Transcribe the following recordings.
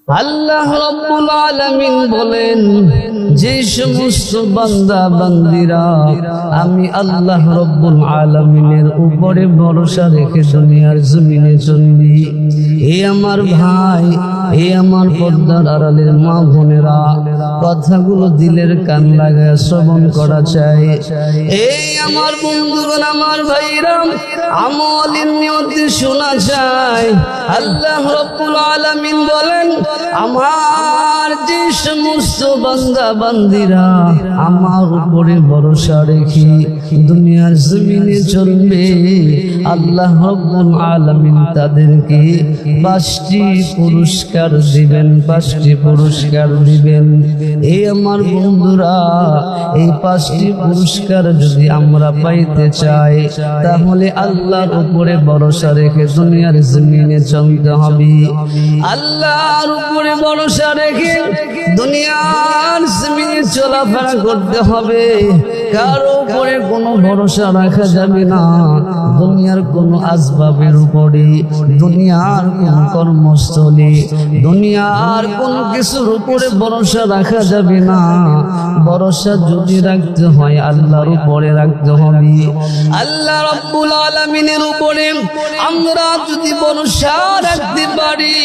আল্লাহ রাব্বুল আলামিন বলেন, যে সমস্ত বান্দা বান্দিরা আমি আল্লাহ রাব্বুল আলামিনের উপরে ভরসা রেখে দুনিয়ার জমিনে চলবি, হে আমার ভাই, হে আমার পর্দার আড়ালের মা বোনেরা, কথাগুলো দিলের কান লাগায় শ্রবণ করা চাই। এই আমার বন্ধুগণ, আমার ভাইরা, আমলের নিয়তে শোনা যায়। আল্লাহ রাব্বুল আলামিন বলেন, আমার যে সমস্ত বান্দা বান্দিরা আমার উপরে ভরসা রেখে দুনিয়ার জমিনে চলবে, আল্লাহ রাব্বুল আলামিন তাদেরকে 5টি পুরস্কার দিবেন, 5টি পুরস্কার দিবেন। এই আমার বন্ধুরা, এই 5টি পুরস্কার যদি আমরা পাইতে চাই, তাহলে আল্লাহর উপরে ভরসা রেখে দুনিয়ার জমিনে চলতে হবে। আল্লাহর উপরে ভরসা রেখে দুনিয়ার জমিনে চলাফেরা করতে হবে। কারো উপরে কোনো ভরসা রাখা যাবে না, দুনিয়ার কোনো আসবাবের উপরে, দুনিয়ার কোন কর্মস্থলে, দুনিয়ার কোন কিছুর উপরে ভরসা রাখা যাবে না। ভরসা যদি রাখতে হয় আল্লাহর উপরে রাখতে হবে। আল্লাহ রাব্বুল আলামিনের উপরে আমরা যদি ভরসা রাখতে পারি,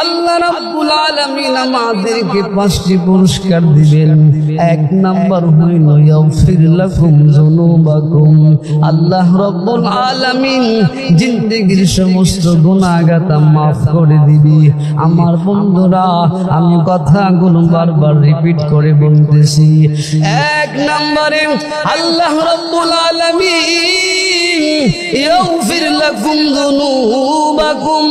আল্লাহ রাব্বুল আলামিন আমাদেরকে 5টি পুরস্কার দিবেন। 1 নাম্বার হইল ইয়াগফির লাকুম যুনুবাকুম। আল্লাহ রাব্বুল আলামিন জিন্দেগীর সমস্ত গুনাহগাতা মাফ করে দিবি। আমার বন্ধুরা, আমি কথাগুলো বারবার রিপিট করে বলতেছি। 1 নম্বরে আল্লাহ রাব্বুল আলামিন ইয়াগফির লাকুম যুনুবাকুম।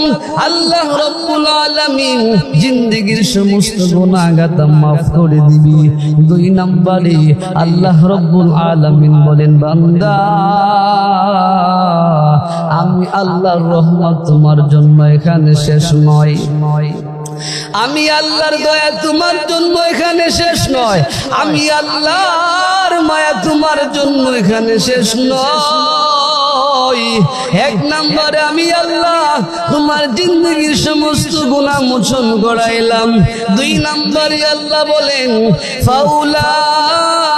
আল্লাহ রাব্বুল আলামিন জিন্দেগীর সমস্ত গুনাহগাতা মাফ করে দিবি। 2 নম্বরে আল্লাহ রাব্বুল আলামিন বলেন, বান্দা, আমি আল্লাহর রহমত তোমার জন্য এখানে শেষ নয়, আমি আল্লাহর দয়া তোমার জন্য এখানে শেষ নয়, আমি আল্লাহর মায়া তোমার জন্য এখানে শেষ নয়। 1 নম্বরে আমি আল্লাহ তোমার জিন্দগির সমস্ত গুনাহ মোচন করাইলাম। 2 নম্বরে আল্লাহ বলেন, ফাউলাইকা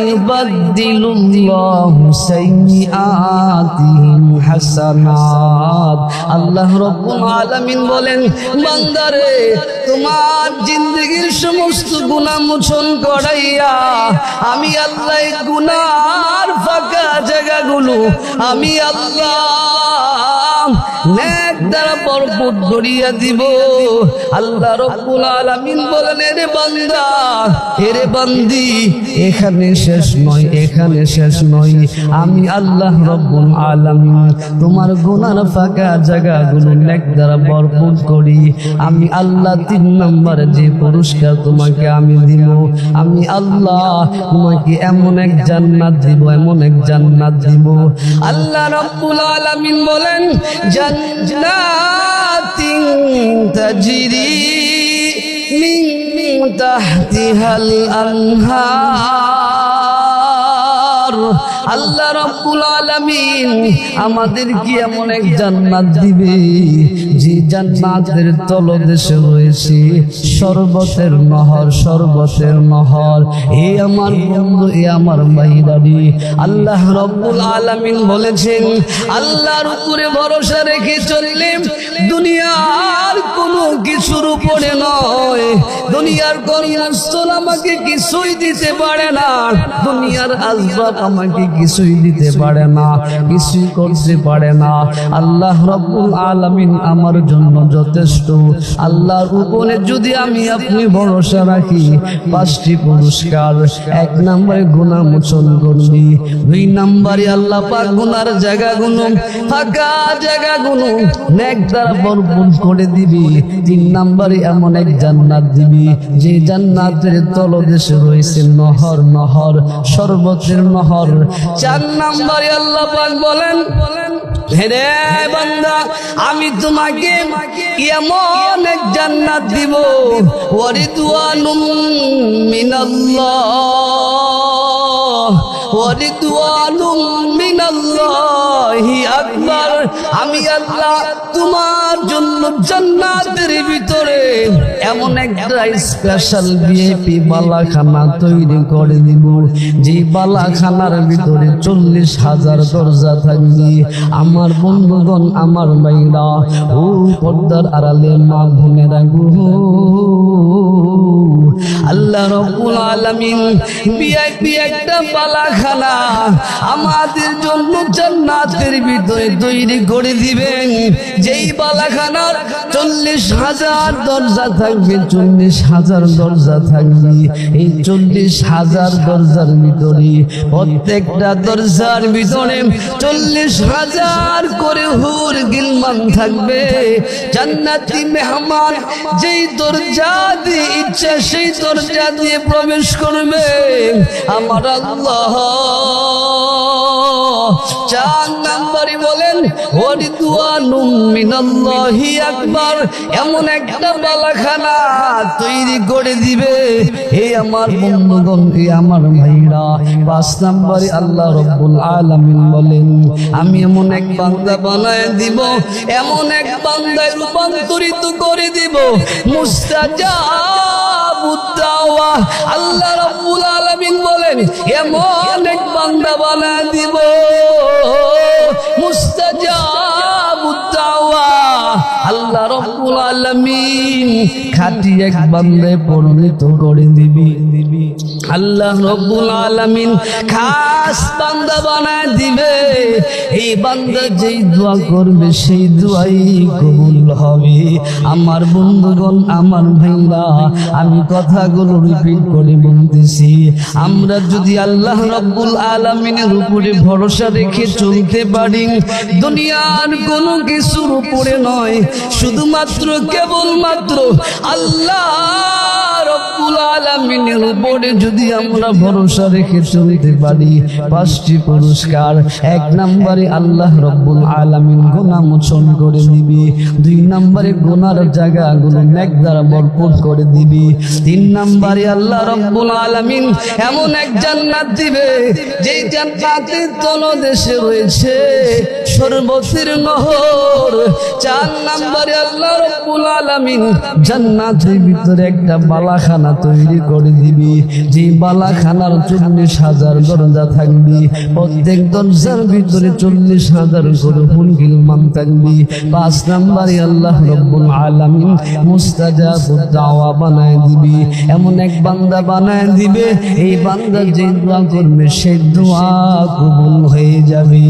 ইউবাদদিলুল্লাহু সাইয়্যাতিহিম হাসানাত। আল্লাহ রাব্বুল আলামিন বলেন, বান্দারে, তোমার জিন্দগির সমস্ত গুনাহ মোচন করাইয়া আমি আল্লাহ গুনার ফাঁকা জায়গাগুলো আমি আল্লাহ নেক দ্বারা ভরপুর করিয়া দিব। আল্লাহ রাব্বুল আলামিন বলেন, এরে বান্দা, এরে বান্দি, এখানে শেষ নয়, এখানে শেষ নয়, আমি আল্লাহ রাব্বুল আলামিন তোমার গুনার ফাঁকা জায়গাগুলো নেক দ্বারা ভরপুর করি। আমি আল্লাহ 3 নম্বর যে পুরস্কার তোমাকে আমি দিব, আমি আল্লাহ তোমাকে এমন এক জান্নাত দিব, এমন এক জান্নাত দিব। আল্লাহ রাব্বুল আলামিন বলেন, জান্নাতিন তাজরি মিন তাহতিহাল আনহার। আল্লাহ রাব্বুল আলামিন আমাদেরকে এমন এক জান্নাত দিবে, যে জান্নাতের তলদেশে রয়েছে শরবতের নহর, শরবতের নহর। এ আমার বন্ধু, এ আমার ভাইরানি, আল্লাহ রাব্বুল আলামিন বলেছেন, আল্লাহর উপরে ভরসা রেখে চললে দুনিয়ার কোনো কিছুর উপরে নয়, দুনিয়ার কর্মস্থল আমাকে কিছুই দিতে পারে না, দুনিয়ার আসবাব আমাকে কিছুই দিতে পারে না, কিছুই করতে পারে না। আল্লাহ রাব্বুল আলামিন আমার জন্য যথেষ্ট। আল্লাহর উপরে যদি আমি আপনি ভরসা রাখি, 5টি পুরস্কার। 1 নম্বরে গুনাহ মোচন করবি, 2 নম্বরে আল্লাহ পাক গুনার জায়গাগুলো, ফাঁকা জায়গাগুলো নেক দ্বারা ভরপুর করে দিবি। 3 নম্বরে এমন এক জান্নাত দিবি, যে জান্নাতের তলদেশে রয়েছে নহর, নহর, শরবতের নহর। 4 নম্বরে আল্লাহ পাক বলেন, হে বান্দা, আমি তোমাকে এমন এক জান্নাত দিব, ওয়ারিদওয়ানুম মিনাল্লাহ, ওয়ারিদওয়ানুম মিনাল্লাহি আকবার। আমি আল্লাহ তোমার জন্য জান্নাতের ভিতরে এমন একটা স্পেশাল ভিআইপি বালাখানা তৈরি করে দিব, যে বালাখানার ভিতরে 40,000 দরজা থাকবে। আমার বন্ধুগণ, আমার ভাইরা, ও পর্দার আড়ালে মা বোনেরা গো, আল্লাহ রাব্বুল আলামিন ভিআইপি একটা বালাখানা আমাদের জন্য জান্নাতের ভিতরে তৈরি করে দিবেন। যেই বালাখানার 40,000 দরজা থাকবে, 40,000 দরজা থাকবে। এই 40,000 দরজার ভিতরে প্রত্যেকটা দরজার ভিতরে 40,000 করে হুর গিলমান থাকবে, জান্নাতি মেহমান। যেই দরজা দিয়ে ইচ্ছা সেই দরজা দিয়ে প্রবেশ করবে আমার আল্লাহ। 4 নম্বরে বলেন ওয়ারিদওয়ানুম মিনাল্লাহি আকবার, এমন একটা বালাখানা তৈরি করে দিবে। হে আমার বন্ধুগণ, হে আমার ভাইরা। 5 নম্বরে আল্লাহ রাব্বুল আলামিন বলেন আমি এমন এক বান্দা বানায় দিব, এমন এক বান্দায় রূপান্তরিত করে দিব মুস্তাজাবুদ দাওয়া। আল্লাহ রাব্বুল আলামিন বলেন এমন এক বান্দা বানায় দিব মুস্তাজাবুদ দাওয়া। আল্লাহ রাব্বুল আলামিন খাঁটি এক বান্দায় পরিণত করে দিবি। আল্লাহ রাব্বুল আলামিন খাস বান্দা বানায় দিবে। এই বান্দা যেই দোয়া করবে সেই দোয়াই কবুল হবে। আমার বন্ধুগণ, আমার ভাইরা, আমি কথাগুলো রিপিট করে বলতেছি। আমরা যদি আল্লাহ রাব্বুল আলামিনের উপরে ভরসা রেখে চলতে পারি, দুনিয়ার কোনো কিছুর উপরে নয়, শুধুমাত্র কেবলমাত্র আল্লাহ রাব্বুল আলামিনের উপরে যদি আমরা ভরসা রেখে চলতে পারি, 5টি পুরস্কার। 1 নম্বরে আল্লাহ রাব্বুল আলামিন গুনাহ মোচন করে দিবে। 2 নম্বরে গুনার জায়গাগুলো নেক দ্বারা ভরপুর করে দিবে। 3 নম্বরে আল্লাহ রাব্বুল আলামিন এমন এক জান্নাত দিবে, যেই জান্নাতের তলদেশে রয়েছে শরবতের নহর। 4 নম্বরে আল্লাহ রাব্বুল আলামিন জান্নাতের ভিতরে একটা বালাখানা তৈরি করে দিবি, যে বালাখানার 40,000 দরজা থাকবে। প্রত্যেক দরজার ভিতরে 40,000 করে হুলগিলমান থাকবে। 5 নম্বরে আল্লাহ রাব্বুল আলামিন মুস্তাজাবুদ দাওয়া বানায় দিবি, এমন এক বান্দা বানায় দিবে, এই বান্দা যে দোয়া করবে সেই দোয়া কবুল হয়ে যাবে।